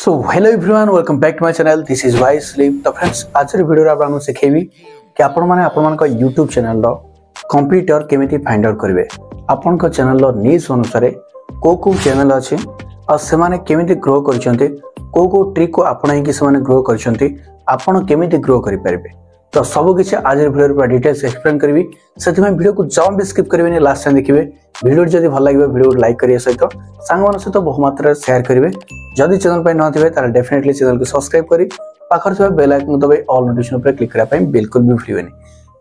So hello everyone welcome back to my channel this is Y sleep. तो friends आज video आपको सिखेबी कि आपण माने यूट्यूब चैनल रो कंप्यूटर केमिति फाइंड आउट करेंगे। आपण चैनल रो नीश अनुसार को चैनल अच्छे और से माने केमिति ग्रो करछन्ते को ट्रिक को आपणाई कि से माने ग्रो करछन्ते आपण केमिति ग्रो करि परिबे। तो सब किसी आज वीडियो पूरा डिटेल्स एक्सप्लेन करी से वीडियो को जम भी स्किप करेंगे लास्ट टाइम देखिए। वीडियो जब भल लगे वीडियो को लाइक करिए सहित सांग सहित बहु मात्रा शेयर करेंगे। जदि चैनल पर नथिबे तार डेफिनेटली चैनल को सब्सक्राइब करी पाखर थे बेल आइकन दबाई ऑल नोटिफिकेशन पर क्लिक करने बिल्कुल भी भूलिबेनी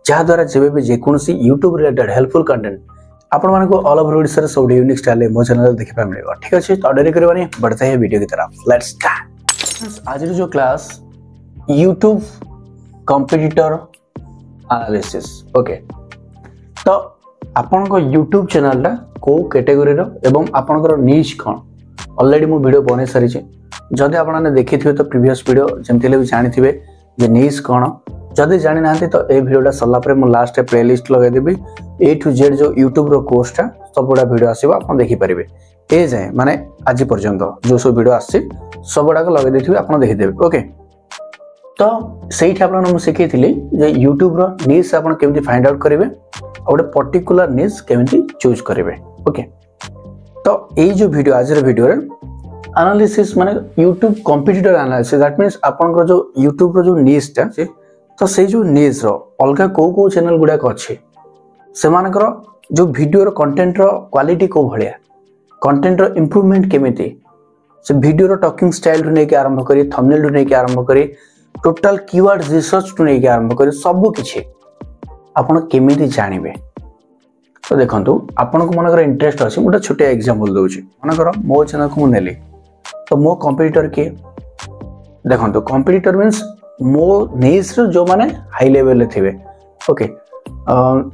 जहाँ द्वारा जब भी जेकोसी यूट्यूब रिलेटेड हेल्पफुल कंटेंट आपण मानको ऑल ओवर ओडिसा सब यूनिक स्टाइल मो चैनल देखा मिलेगा। ठीक अच्छे तो डेरी करवानी बढ़ते हैं वीडियो की तरफ। Let's start. आज जो class YouTube competitor analysis okay. तो आपण को यूट्यूब चैनल टा को कैटेगरी रो एवं आपनकर नीश कोन ऑलरेडी मो वीडियो बने सारी छे। जदि आपण ने देखिथिबे तो प्रीवियस वीडियो जेमतिले भी जानिथिबे जे नीश कोन। जदि जानि नांती तो ए वीडियोटा सल्ला परे मो लास्ट प्लेलिस्ट लगे देबी ए टू जेड जो यूट्यूब रो कोर्स टा सबुडा वीडियो आसीबा आपण देखि परिबे। ए जाय माने आज पर्यंत जो सब वीडियो आसी सबुडा को लगे देथिबे आपण देखि देबे ओके। तो सही आपको शिखी जे यूट्यूब रो निश आप केमिति फाइंड आउट करेंगे और गोटे पर्टिकुलर निश केमिति चूज करेंगे ओके। तो ये जो वीडियो आज वीडियो रे एनालिसिस माने YouTube competitor analysis that means आपन जो यूट्यूब रो जो निश टा तो से जो निश रो अलगा को चैनल गुडा अच्छे से मानकर जो वीडियो रो कंटेंट रो क्वालिटी को भलिया कंटेंट रो इंप्रूवमेंट केमिति से वीडियो रो टॉकिंग स्टाइल रु नै के आरंभ करी थंबनेल रु नै के आरंभ करी टोटल कीवर्ड रिसर्च टू नहीं आरंभ कर सब किछि आपण केमिति जानिबे। तो देखंतु आपण को मनकर इंटरेस्ट अछि मोटा छोटे एग्जांपल दोछि। मनकर मो चैनल को नेली तो मो कंपटीटर के देखंतु कंपटीटर मींस मो निश जो माने हाई लेवल ले थिबे ओके।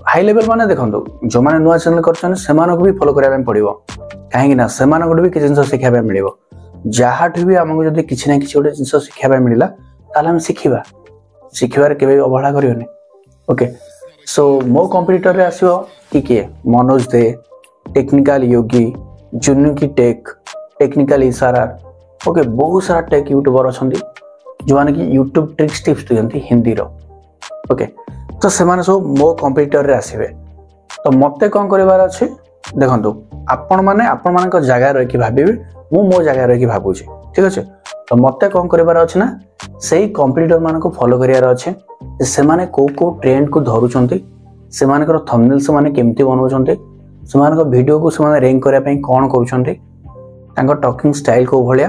हाई लेवल माने देखंतु जो माने नुवा चैनल करछन से मानको भी फॉलो करिया में पड़िबो काहे ना से मानको भी किछ जिंस सिखिया में मिलिबो। जाहाठु भी हमको जदी किछ ना किछ ओटे जिंस सिखिया में मिलिला ताले हम शिखिबा शिखिबार केबे अवहेला करियोनी ओके। सो मो कंपटीटर रे आसीबो किए मनोज दे टेक्निकल योगी जुनुकी टेक टेक्निकल इशारा ओके। बहुत सारा टेक यूट्यूबर अछंती जो माने कि यूट्यूब ट्रिक्स टिप्स दियंती हिंदी रो ओके। तो से माने सब मो कंपटीटर रे आसीबे। तो मते कोन करबार अछि देखंतु आपण मानक जगह रह कि भाबिबे मो जगह रह कि भाबुची ठीक अछि। तो मते कोन करबार अछि ना सही कंपटीटर मान को फॉलो करियार अच्छे से माने को ट्रेंड को धरुचंती से मानकर थंबनेल से माने केमती बनौचंती से मानकर वीडियो को से माने रैंक करिया पई कोन करूचंती तांको टॉकिंग स्टाइल को भलिया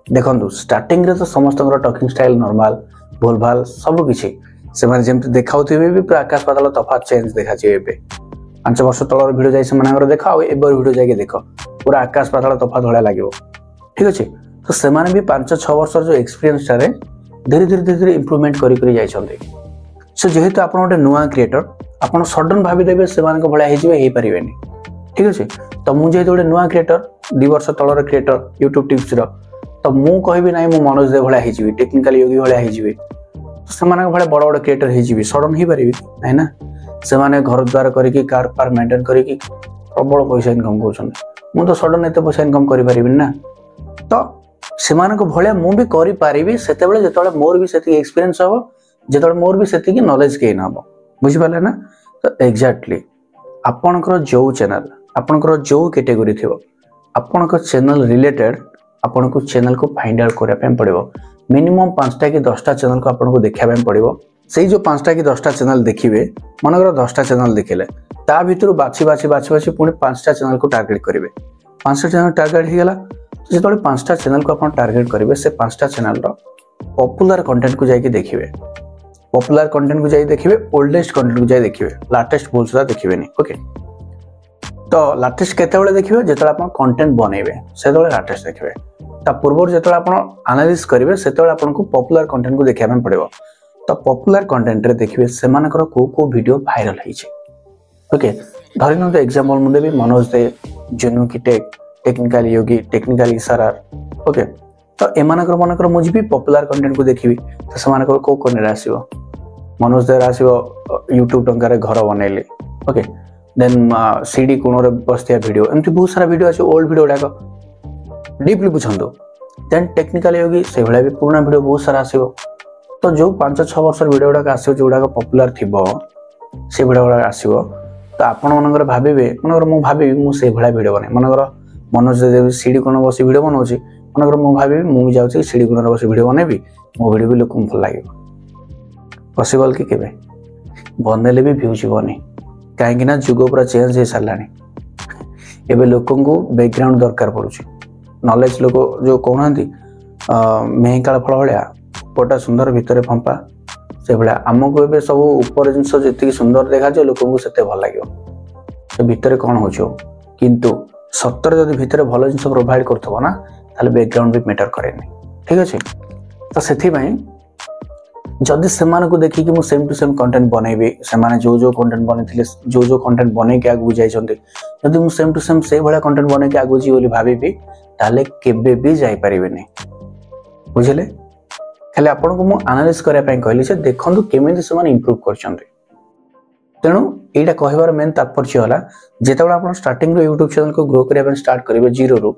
देखंतु स्टार्टिंग रे तो समस्त टॉकिंग स्टाइल नॉर्मल भूलभाल सब किछि से माने जेमते देखाउथिबे भी पूरा आकाश पाताल तफात चेंज देखा छै। एबे 5 वर्ष तळर वीडियो जाई से मानकर देखा आ एबर वीडियो जाके देखो पूरा आकाश पाताल तफात भलिया लागिवो ठीक अछि। तो से माने भी 5-6 वर्ष जो एक्सपीरियंस टारे धीरे धीरे इंप्रूवमेंट करी करी जाइछन्ते। सो जेहेतु आपण गोटे नुआ क्रिएटर आपण सडन भाबी देबे से मानक भलिया हे जिवे हे परिबेनी ठीक अछि। तो मु जेहेतु गोटे नुआ क्रिएटर 2 वर्ष तळर क्रिएटर यूट्यूब टिप्स रो तो मु कहबी नाही मु मनोज दे भलिया हे जिवे टेक्निकल योगी भलिया हे जिवे से मानक भलिया बड़ बड़ क्रिएटर हे जिवे सडन हे परिबे नै ना। से माने घर द्वार करी की कार पार मेंटेन करी की प्रबल पैसा इनकम करछन मु तो सडन एते पैसा इनकम करि परिबिन ना। तो सेमानक भलिया मु भी करि पारिबी सेतेबेले जेतोले मोर भी सेति एक्सपीरियंस हो जेतोले मोर भी सेति की नॉलेज गेन हो बुझि पाले ना। तो एग्जैक्टली आपनकर जो चैनल आपनकर जो कैटेगरी थिबो आपनकर चैनल रिलेटेड आपनको चैनल को फाइंड आउट करिया पे पड़िबो। मिनिमम 5टा कि 10टा चैनल को आपनको देखिया पे पड़िबो। सेही जो 5टा कि 10टा चैनल देखिबे मनकर 10टा चैनल देखिले ता भितरु बाछि पुनी 5टा चैनल को टारगेट करिवे। 5टा चैनल टारगेट ही गेला जो 5टा चैनल को आप टारगेट करेंगे से 5टा चैनल पॉपुलर कंटेंट को जाके देखिए पॉपुलर कंटेंट को जाके देखिए ओल्डेस्ट कंटेंट को जाके देखिए लाटेस्ट बहुत सारा देखिए नहीं ओके। तो लाटेस्ट केतेबेले देखिए जेतले आप कंटेंट बनेबे सेतबेले लाटेस्ट देखिए ता पूर्व जेतले आप एनालिसिस करेंगे सेतबेले आपको पॉपुलर कंटेंट को देखिया पड़िबो। तो पॉपुलर कंटेंट रे देखिए से मानकर को वीडियो वायरल होइछे ओके। धरि न एग्जांपल मुदे भी मनोज दे जुनुकी टेक टेक्निकल योगी टेक्निकल इशारा ओके। तो एमानकर मानकर मुझे भी पॉपुलर कंटेंट को देखिबी तो से मानकर को कोन आसीबो मनोज देर आसीबो यूट्यूब टंका रे घर बनेली ओके। देन सीडी कोन रे बस्तिया वीडियो एमती बहुत सारा वीडियो अछि ओल्ड वीडियो डाको डीपली बुझंदो देन टेक्निकली होगी से भले भी पुराना वीडियो बहुत सारा आसीबो तो जो 5-6 वर्ष वीडियो गुडा आसीबो जो गुडा पॉपुलर थिबो से वीडियो गुडा आसीबो तो आपण मनकर भाबिबे मनकर मु भाबिबे मु से भला वीडियो बने मनकर मनोज देव सीडी कोन बसी वीडियो बनौछि मनकर मु भाबिबे मु जाउछि सीडी कोन बसी वीडियो बनेबी मो वीडियो भी लोक भल लागिबो पॉसिबल कि केबे बनले भी व्यू जीवनी कहीं ना जुग पूरा चेंज हो सारानी एबे लोकों को बैकग्राउंड दरकार पड़ुछि नॉलेज लोक जो कहना मेहकाल फल भाया पोटा सुंदर भितर फंपा से भाया आमको ए सब ऊपर जिनस जी सुंदर देखा जाए लोक से भल लगे भितर कौन हो किंतु सतर जब भितर भल जिन प्रोवाइड करथबो ना ताले बैकग्राउंड भी मैटर करेनी ठीक अच्छे तो से जदि से देखिए मुझे सेम टू सेम कंटेंट बनैबी से जो कंटेंट बने जो कंटेंट बन के आगू जाइछन्ते जदि मु सेम टू सेम से भला कंटेंट बन के आगू जी बोली भाबीबी ताले केबे भी जाई परिबेनी बुझले खाली आपन को मु एनालाइज करै पय कहली से देखंतु केमिति से माने इंप्रूव करछन्ते तेणु एटा कहबार मेन तात्पर्य होला जेतेबेला आपन स्टार्टिंग रो YouTube चैनल को ग्रो करिया पय स्टार्ट करिवे जीरो रो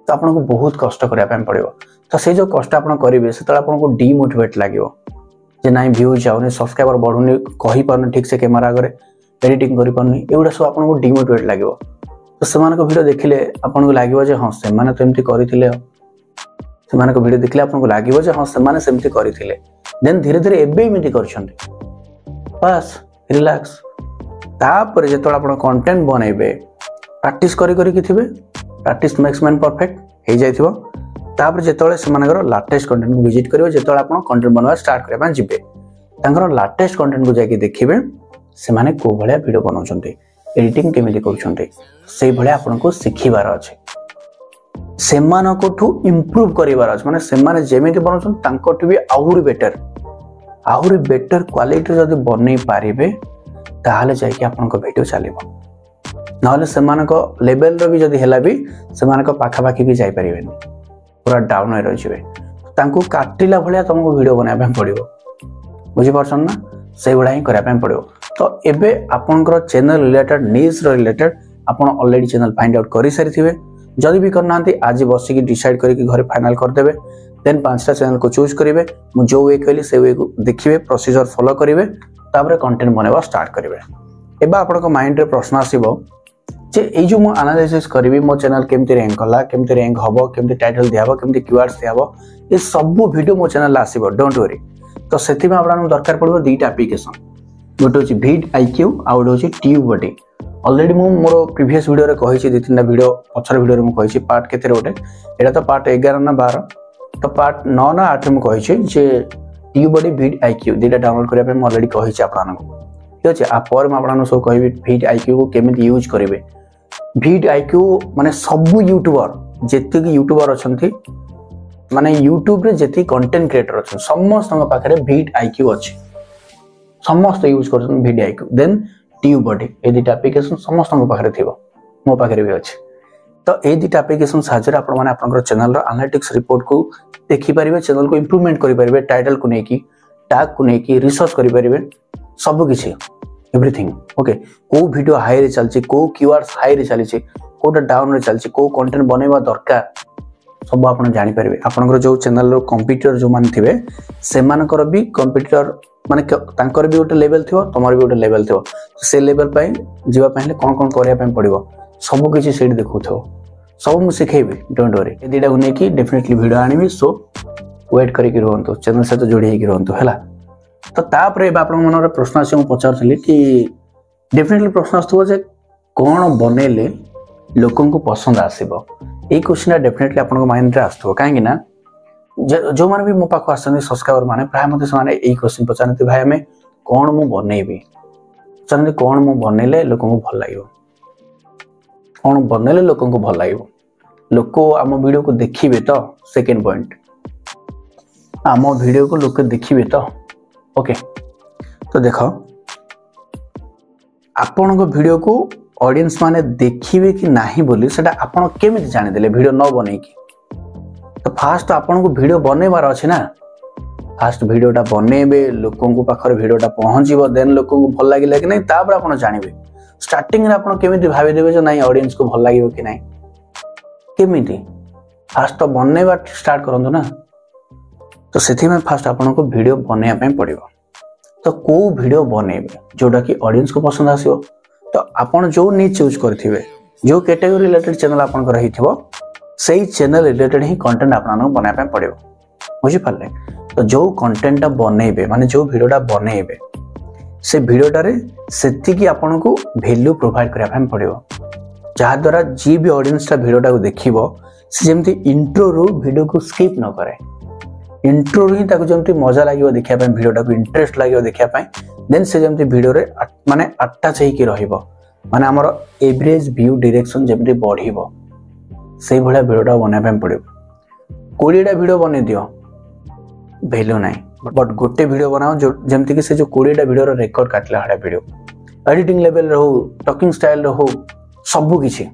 तो आपन को बहुत कष्ट करिया पय पड़िबो तो से जो कष्ट आपन करिवे से तळे आपन को डीमोटिवेट लागिवो जे नाइ व्यूज जाउनी सब्सक्राइबर बढ़ुनी कहि पारनी ठीक से कैमरा आगे एडिटिंग करि पारनी एउडा सब आपन को डीमोटिवेट लागिवो तो सेमान को वीडियो देखिले आपन को लागिवो जे हां से माने तो एमती करिथिले सेमान को वीडियो देखिले आपन को लागिवो जे हां से माने सेमती करिथिले देन धीरे धीरे एबे एमती करछन्ते बस रिलैक्स तापर जेतोला आपन कंटेंट बनैबे प्रैक्टिस करि कि थिबे प्रैक्टिस मेक्स मैन परफेक्ट हे जाइथिबो तापर जेतोले सेमानकर लेटेस्ट कंटेंट को विजिट करिवो जेतोले आपन कंटेंट बनवा स्टार्ट करबा जिबे तांकर लेटेस्ट कंटेंट को जाके देखिबे से माने को भलिया वीडियो बनाउछन्ते एडिटिंग केमिति करूछन्ते से भलिया आपन को सिखिबार अछि सेमान को ठू इंप्रूव करिवार अछि माने सेमाने जेमिति बनाउछन तांको भी आहुरी बेटर क्वालिटी जदि बनै पारिबे ताहाले जाय कि आपन को वीडियो चलिबो नहले सेमान को लेवल रो भी जदि हेला भी सेमान को पाखा पाखी भी जाय परिबेनी पूरा डाउन हो रही तांको काटिला भलिया तुमको वीडियो बनाबे पड़िबो बुझी परछन ना से भलिया ही करबे पड़िबो तो एबे आपनकर चैनल रिलेटेड नीश रिलेटेड आपन ऑलरेडी चैनल फाइंड आउट करि सारी थिबे जदि भी करनांती आज बसी की डिसाइड करी कि घरे फाइनल कर देबे देन 5टा चैनल को चूज करिवे मु जो वे कहली से वे को देखिबे प्रोसीजर फॉलो करिवे तापर कंटेंट बनाबा स्टार्ट करिवे एबा आपन को माइंड रे प्रश्न आसीबो जे ए जो मु एनालिसिस करबी मो चैनल केमति रैंक कला केमति रैंक हबो केमति टाइटल दियाबो केमति कीवर्ड्स दियाबो ए सब वीडियो मो चैनल आसीबो डोंट वरी तो सेति में आपन दरकार पड़बो दुईटा एप्लीकेशन गोटे होची भिड आईक्यू आ गोटे होची ट्यूबबडी ऑलरेडी मु मोर प्रीवियस वीडियो रे कहिछि दि तीनटा वीडियो पछर वीडियो रे मु कहिछि पार्ट केते रोटे एटा तो पार्ट 11 ना 12 तो पार्ट 9 ना 8 मु कहिछि जे ट्यूबबडी भिड आईक्यू दुईटा डाउनलोड करिया पे मु ऑलरेडी कहिछि आपन को ठीक अछि आ पर म आपन सब कहिबि भिड आईक्यू को केमिति यूज करिवे भिड आईक्यू माने सब यूट्यूबर जेते कि यूट्यूबर अछंती माने यूट्यूब रे जेते कंटेंट क्रिएटर अछन समस्त पाखरे भिड आईक्यू अछि समस्त यूज करछन भिड आईक्यू देन ट्यूबबडी ए दुटा एप्लीकेशन समस्त पाखरे थिबो मो पाखरे भी अछि तो ए दुटा एप्लीकेशन साहाय्य आपण माने आपनकर चैनल रो एनालिटिक्स रिपोर्ट को देखि परिबे चैनल को इंप्रूवमेंट करि परिबे टाइटल को नेकी टैग को नेकी रिसर्च करि परिबे सब किछि एवरीथिंग ओके को वीडियो हाई रे चलछि को कीवर्ड्स हाई रे चलछि कोटा डाउन रे चलछि को कंटेंट बनेबा दरकार सब आपण जानि परिबे आपनकर जो चैनल रो कंप्यूटर जो मान थिबे सेमानकर भी कंप्यूटर माने तांकर भी गोटे लेवल थिबो तमर भी गोटे लेवल थिबो से लेवल पय जीवा पहिले कोन कोन करिया पय पड़िबो सब किछि सेट देखुथो सब मु सिखेबे डोंट वरी ए दिडा गुने की डेफिनेटली वीडियो आनिबी सो वेट करि कि रहंतो चैनल से तो जोड़ी हे कि रहंतो हला तो तापरे आपण मन रे प्रश्न आसी मु पचारथली कि डेफिनेटली प्रश्न आस्थो जे कोन बनेले लोकन को पसंद आसीबो ए क्वेश्चन डेफिनेटली आपण को माइंड रे आस्थो काहे ना जो माने भी मो पाखो आसनी सब्सक्राइबर माने प्राय मते माने एई क्वेश्चन पचारते भाई हमें कोन मु बनेबी चंदे कोन मु बनेले लोकन को भल लागिवो कोन बनेले लोकन को भल लागिवो लोक आम वीडियो को देखिबे तो सेकंड पॉइंट आम वीडियो को लोक देखिबे तो ओके तो देखो आपण को वीडियो को ऑडियंस माने देखिबे कि नाही बोली सेटा आपण केमिति जानि देले वीडियो न बनै की तो फास्ट आपन को वीडियो बनेबार अछि ना फास्ट वीडियोटा बनेबे लोकन को पाखर वीडियोटा पहुंचीबो देन लोकन को भल लागिला कि नै तापर आपन जानिबे स्टार्टिंग रे आपन केमिति भाबी देबे जे नै ऑडियंस को भल लागिबो कि नै केमिति फास्ट तो बनवा स्टार्ट करंतु ना। तो सेथि में फास्ट आपनको वीडियो बनैया पे पड़िबो। तो को वीडियो बनैबे जोटा कि ऑडियंस को पसंद आसीबो। तो आपण जो नीच चूज करथिबे जो कैटेगरी रिलेटेड चैनल आपन को रहिथिबो सेही चैनल रिलेटेड ही कंटेंट आपन बनाय पे पड़िबो। बुझि पारले। तो जो कंटेंट बनैबे माने जो वीडियोटा बनैबे से वीडियोटारे सेति की आपन को वैल्यू प्रोवाइड करिया पे पड़िबो जहा द्वारा जी भी ऑडियंस ता वीडियोटा को देखिबो से जेमति इंट्रो रो वीडियो को स्किप न करे। इंट्रो ही ताको जेमति मजा लागियो देखिया पे वीडियोटा को इंटरेस्ट लागियो देखिया पे देन से जेमति वीडियो रे माने अटैच हेकी रहिबो माने हमर एवरेज व्यू डायरेक्शन जेमति बढ़िबो सेही भला वीडियोटा बनाय पे पड़िबो। 20 टा वीडियो बने दियो वैल्यू नाही बट गोटे वीडियो बनाओ जो जेमति कि से जो 20 टा वीडियो रो रिकॉर्ड काटला हडा वीडियो एडिटिंग लेवल रहो टॉकिंग स्टाइल रहो सब किछि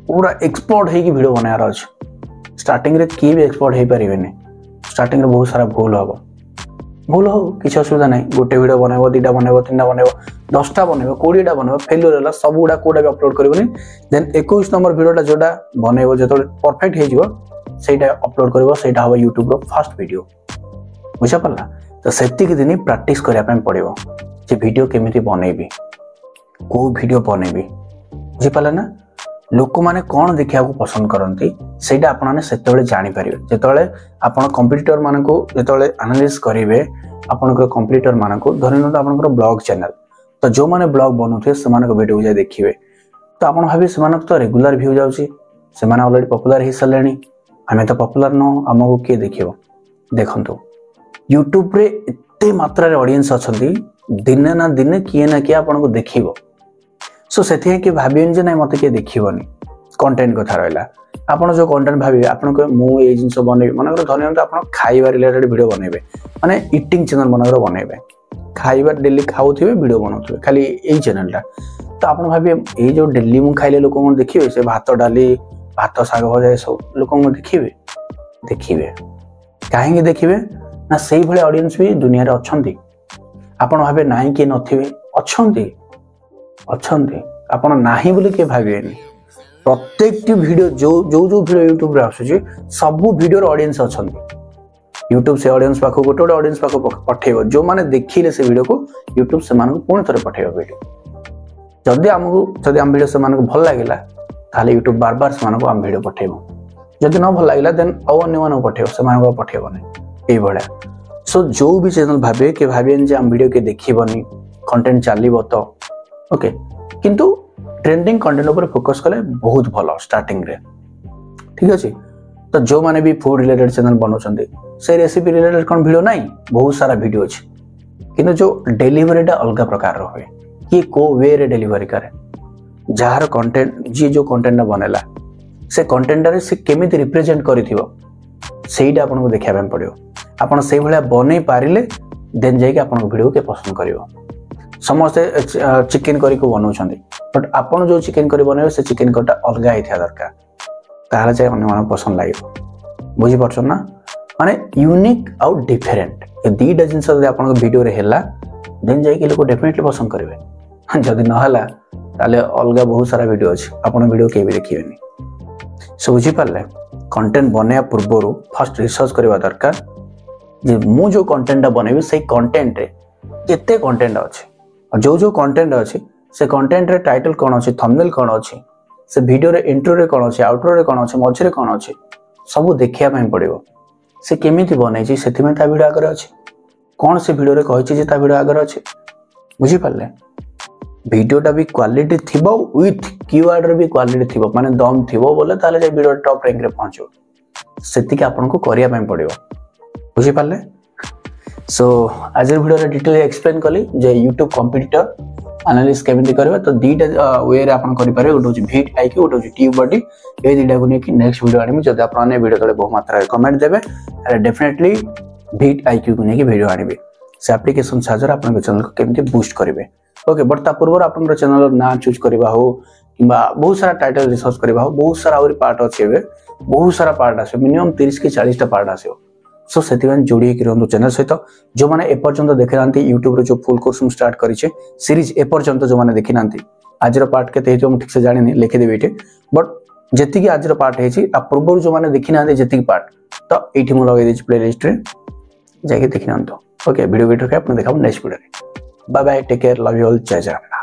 पूरा एक्सपर्ट है कि वीडियो बनायार अछि। स्टार्टिंग रे की भी एक्सपर्ट हे परिबेनी। स्टार्टिंग रे बहुत सारा भूल हो किसी असुविधा नहीं। गोटे वीडियो बनाबो 2टा बनाबो 3टा बनाबो 10टा बनाबो 20टा बनाबो फेल्युअर होला सब गुडा कोडा भी अपलोड करबोनी देन 21 नंबर वीडियोटा जोटा बनाबो जेतो परफेक्ट हे जिवो सेटा अपलोड करबो सेटा हो YouTube रो फर्स्ट वीडियो। बुझा पड़ला। तो सेति के दिन प्रैक्टिस करिया पे पड़िबो जे वीडियो केमिति बनैबी को वीडियो बनैबी। बुझी पाला ना। लोक माने कोन देखिया को पसंद करंती सेटा आपण माने सेतेबेले जानि परिबे जेतेबेले आपण कंप्यूटर माने को जेतेबेले एनालिसिस करिवे आपण को कंप्यूटर माने को धरिनो आपण को ब्लॉग चैनल तो जो माने ब्लॉग बनउथे से माने को वीडियो जा देखिबे तो आपण भाबे से माने तो रेगुलर व्यू जाउची से माने ऑलरेडी पॉपुलर ही सलेनी हमें तो पॉपुलर न हमको के देखिबो। देखंतु YouTube रे एते मात्रा रे ऑडियंस अछंती दिने ना दिने किए ना किए आपण को देखिबो। सो सेथि कि भाबियन जे नै मते के देखिबोनी कंटेंट कथा रहला आपण जो कंटेंट भाबी आपण को मु ए जिंस बने माने धन्यवाद आपण खाइबा रिलेटेड वीडियो बनेबे माने ईटिंग चैनल मनगर बनेबे खाइबा डेली खाउथिबे वीडियो बनउथिबे खाली एई चैनलटा तो आपण भाबी ए जो डेली मु खाइले लोक मन देखिबे से भात डाली भात साग भजा सब लोक मन देखिबे काहे देखिबे ना सेही भले ऑडियंस भी दुनिया रे अछंती आपण भाबे नाही के नथिबे अछंती आपण नाही बोले के भाबिएनी। प्रत्येक वीडियो जो वीडियो YouTube रे आसुची सब वीडियो रे ऑडियंस अछंती YouTube से ऑडियंस पाखो गोटे ऑडियंस पाखो पठेबो जो माने देखिले से वीडियो को YouTube से मानको पुणी थरे पठेबो वीडियो जदी हम वीडियो से मानको भल लागिला ताले YouTube बार बार से मानको हम वीडियो पठेबो जदी न भल लागिला देन अन्य मानको पठेबो से मानको पठेबो नै ए बडा। सो जो भी चैनल भाबे के भाबियन जे हम वीडियो के देखिबोनी कंटेंट चलीबो तो ओके किंतु ट्रेंडिंग कंटेंट ऊपर फोकस कले बहुत भलो स्टार्टिंग रे ठीक अछि। तो जो माने भी फूड रिलेटेड चैनल बनौछंती से रेसिपी रिलेटेड कोन वीडियो नाही बहुत सारा वीडियो अछि किंतु जो डिलीवरीटा अलग प्रकार रो होय कि को वे रे डिलीवरी करे जहार कंटेंट जी जो कंटेंट बनेला से कंटेंट रे से केमिति रिप्रेजेंट करिथिबो सेहीटा आपन को देखिया पे पड़ियो आपन सेही भलिया बनै पारिले देन जाई के आपन वीडियो के पसंद करियो। समस्ते चिकन करी को बनौछंती बट आपन जो चिकन करी बनेबे से चिकन कटा अलगा हिथिया दरकार ताले जाय अन्य मन पसंद लागिबो। बुझी परछन ना माने यूनिक आउट डिफरेंट ए दीटा जिंस जदि आपन को वीडियो रे हेला देन जाई के लोक डेफिनेटली पसंद करिवे जदि न हला ताले अलगा बहुत सारा वीडियो अछि आपन वीडियो के भी देखिबेनी। सो बुझी पारले कंटेंट बनेया पूर्वरु फर्स्ट रिसर्च करबा दरकार जे मु जो कंटेंट बनेबी से कंटेंट रे केते कंटेंट अछि और जो कंटेंट अछि से कंटेंट रे टाइटल कोन अछि थंबनेल कोन अछि से वीडियो रे इंट्रो रे कोन अछि आउटरो रे कोन अछि मझ रे कोन अछि सब देखिया ପାଇଁ पड़िबो से केमिति बनै छी सेति में ता वीडियो आगर अछि कोन से वीडियो रे कहै छी जे ता वीडियो आगर अछि। बुझी पारले वीडियोटा भी क्वालिटी थिबो विथ कीवर्ड रे भी क्वालिटी थिबो माने दम थिबो बोले ताले जे वीडियो टॉप रैंक रे पहुंचो सेति के आपन को करिया ପାଇଁ पड़िबो। बुझी पारले। सो आज वीडियो रे डिटेल एक्सप्लेन कली जे YouTube कंप्यूटर एनालिसिस केमिति करबे तो दीटा वे रे आपन करि पारे गोटे भिट आईक्यू गोटे ट्यूब बॉडी ए दीटा को ने कि नेक्स्ट वीडियो आनिमि जदि आपन वीडियो तले बहुत मात्रा रे कमेंट देबे अरे डेफिनेटली भिट आईक्यू को ने कि वीडियो आनिबे से एप्लीकेशन साजर आपन चैनल को केमिति बूस्ट करबे ओके बट ता पूर्व आपन चैनल ना चूज करबा हो किबा बहुत सारा टाइटल रिसर्च करबा हो बहुत सारा और पार्ट अछि एबे बहुत सारा पार्ट आसे मिनिमम 30 के 40 टा पार्ट आसे। सो सेति में जोड़ी के रहंतु चैनल सहित जो माने ए पर्यंत देखि नांती YouTube रे जो फुल कोर्स हम स्टार्ट करिचे सीरीज ए पर्यंत जो माने देखि नांती आज रो पार्ट केते हेतो हम ठीक से जानि नै लिखि देबे एटे बट जेतिकी आज पार्ट है पूर्व जो मैंने देखी ना जी पार्ट तो ये मुझे लगे प्ले लिस्ट रे जाके देखी ना। ओके वीडियो देखा next video. Bye bye, take care, love you all, जय जगन्नाथ।